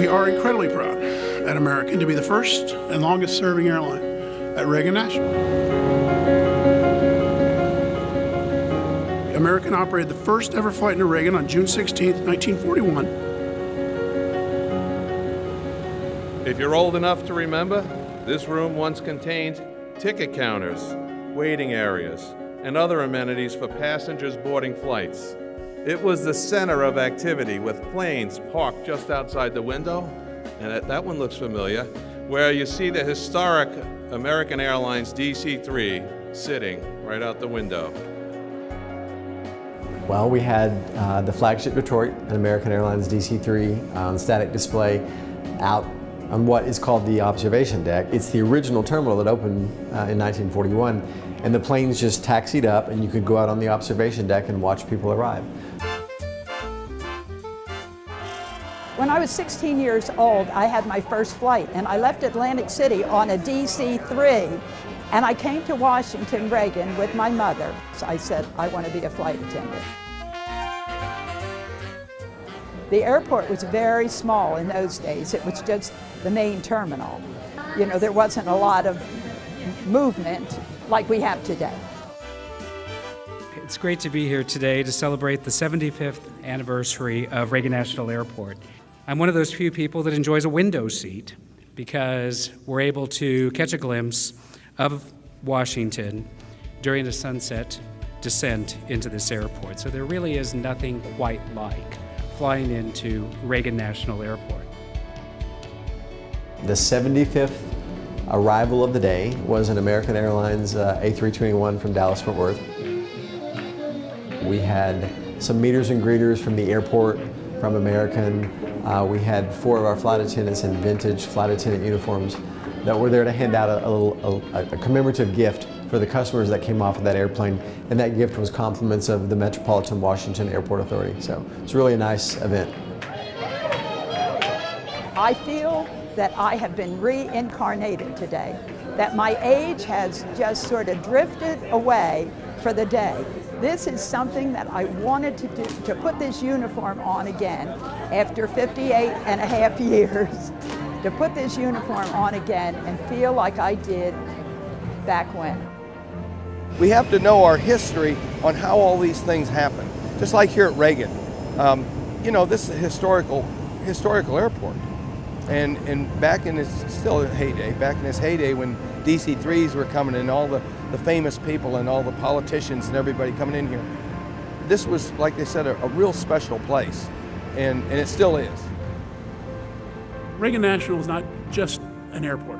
We are incredibly proud at American to be the first and longest serving airline at Reagan National. American operated the first ever flight into Reagan on June 16, 1941. If you're old enough to remember, this room once contained ticket counters, waiting areas, and other amenities for passengers boarding flights. It was the center of activity with planes parked just outside the window, and that one looks familiar, where you see the historic American Airlines DC-3 sitting right out the window. Well, we had the flagship Detroit, an American Airlines DC-3 on static display out on what is called the observation deck. It's the original terminal that opened in 1941, and the planes just taxied up and you could go out on the observation deck and watch people arrive. When I was 16 years old, I had my first flight, and I left Atlantic City on a DC-3, and I came to Washington Reagan with my mother. So I said, I want to be a flight attendant. The airport was very small in those days. It was just the main terminal. You know, there wasn't a lot of movement like we have today. It's great to be here today to celebrate the 75th anniversary of Reagan National Airport. I'm one of those few people that enjoys a window seat because we're able to catch a glimpse of Washington during a sunset descent into this airport. So there really is nothing quite like flying into Reagan National Airport. The 75th arrival of the day was an American Airlines A321 from Dallas-Fort Worth. We had some meeters and greeters from the airport, from American. We had 4 of our flight attendants in vintage flight attendant uniforms that were there to hand out a commemorative gift for the customers that came off of that airplane, and that gift was compliments of the Metropolitan Washington Airport Authority. So it's really a nice event. I feel that I have been reincarnated today, that my age has just sort of drifted away for the day. This is something that I wanted to do, to put this uniform on again after 58 and a half years, to put this uniform on again and feel like I did back when. We have to know our history on how all these things happen. Just like here at Reagan. You know, this is a historical airport. And back in its heyday, back in its heyday when DC-3s were coming and all the famous people and all the politicians and everybody coming in here, this was, like they said, a real special place, and it still is. Reagan National is not just an airport,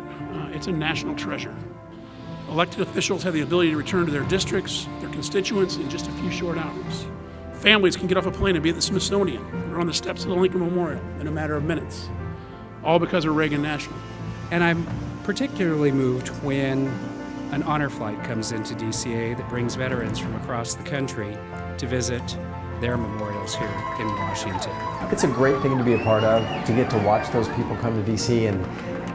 it's a national treasure. Elected officials have the ability to return to their districts, their constituents, in just a few short hours. Families can get off a plane and be at the Smithsonian or on the steps of the Lincoln Memorial in a matter of minutes, all because of Reagan National. And I'm particularly moved when an honor flight comes into DCA that brings veterans from across the country to visit their memorials here in Washington. It's a great thing to be a part of, to get to watch those people come to DC,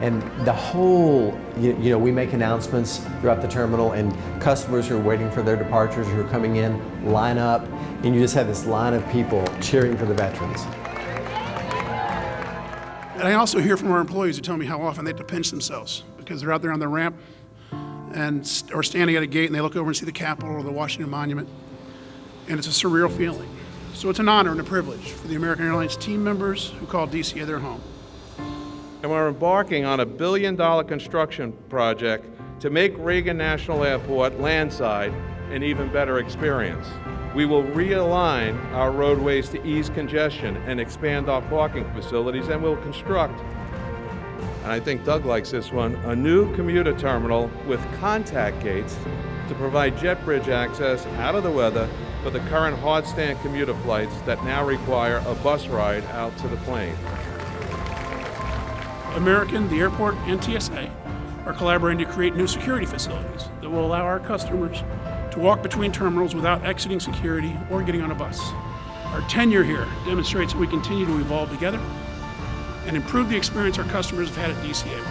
and the whole, you know, we make announcements throughout the terminal, and customers who are waiting for their departures, who are coming in, line up, and you just have this line of people cheering for the veterans. And I also hear from our employees who tell me how often they have to pinch themselves because they're out there on the ramp or standing at a gate and they look over and see the Capitol or the Washington Monument, and it's a surreal feeling. So it's an honor and a privilege for the American Airlines team members who call DCA their home. And we're embarking on a $1 billion construction project to make Reagan National Airport landside an even better experience. We will realign our roadways to ease congestion and expand our parking facilities, and we'll construct, and I think Doug likes this one, a new commuter terminal with contact gates to provide jet bridge access out of the weather for the current hard stand commuter flights that now require a bus ride out to the plane. American, the airport, and TSA are collaborating to create new security facilities that will allow our customers to walk between terminals without exiting security or getting on a bus. Our tenure here demonstrates that we continue to evolve together and improve the experience our customers have had at DCA.